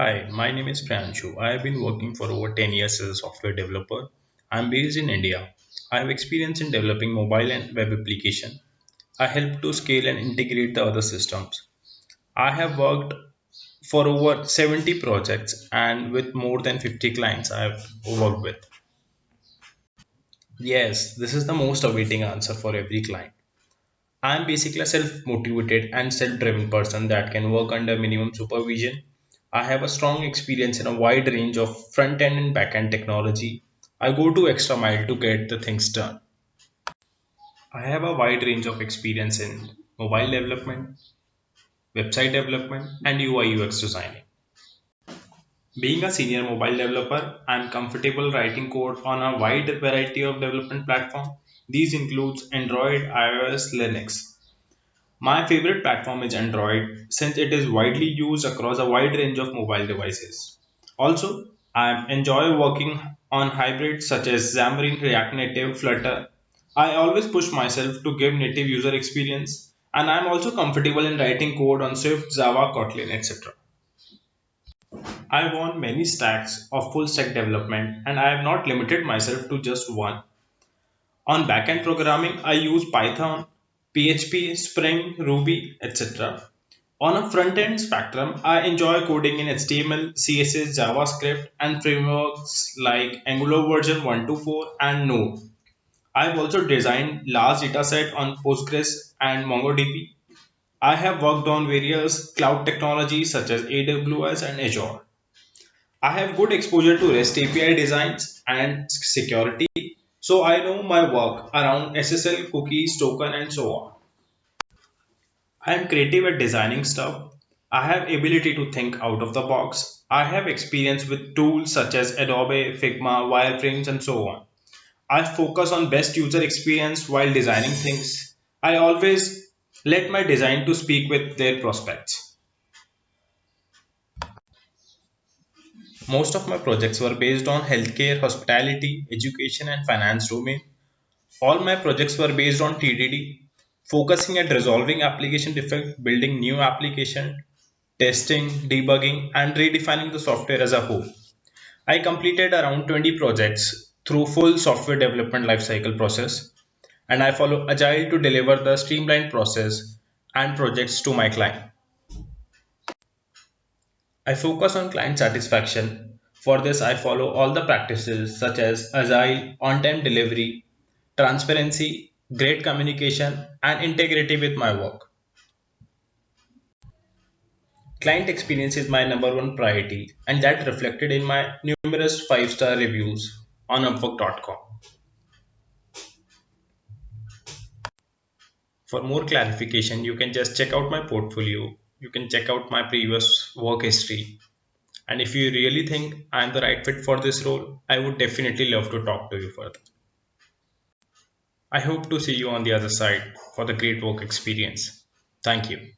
Hi, my name is Pranshu. I have been working for over 10 years as a software developer. I'm based in India. I have experience in developing mobile and web application. I help to scale and integrate the other systems. I have worked for over 70 projects and with more than 50 clients I have worked with. Yes, this is the most awaiting answer for every client. I'm basically a self-motivated and self-driven person that can work under minimum supervision. I have a strong experience in a wide range of front-end and back-end technology. I go to extra mile to get the things done. I have a wide range of experience in mobile development, website development, and UI UX designing. Being a senior mobile developer, I'm comfortable writing code on a wide variety of development platforms. These includes Android, iOS, Linux. My favorite platform is Android since it is widely used across a wide range of mobile devices. Also, I enjoy working on hybrids such as Xamarin, React Native, Flutter. I always push myself to give native user experience, and I am also comfortable in writing code on Swift, Java, Kotlin, etc. I want many stacks of full stack development, and I have not limited myself to just one. On backend programming, I use Python, PHP, Spring, Ruby, etc. On a front-end spectrum, I enjoy coding in HTML, CSS, JavaScript, and frameworks like Angular version 1.2.4 and Node. I've also designed large dataset on Postgres and MongoDB. I have worked on various cloud technologies such as AWS and Azure. I have good exposure to REST API designs and security, so I know my work around SSL, cookies, token, and so on. I am creative at designing stuff. I have ability to think out of the box. I have experience with tools such as Adobe, Figma, wireframes, and so on. I focus on best user experience while designing things. I always let my design to speak with their prospects. Most of my projects were based on healthcare, hospitality, education, and finance domain. All my projects were based on TDD, focusing at resolving application defects, building new application, testing, debugging, and redefining the software as a whole. I completed around 20 projects through full software development lifecycle process, and I follow Agile to deliver the streamlined process and projects to my client. I focus on client satisfaction. For this, I follow all the practices such as Agile, on-time delivery, transparency, great communication, and integrity with my work. Client experience is my number one priority, and that reflected in my numerous 5-star reviews on Upwork.com. For more clarification, you can just check out my portfolio. You can check out my previous work history. And if you really think I'm the right fit for this role, I would definitely love to talk to you further. I hope to see you on the other side for the great work experience. Thank you.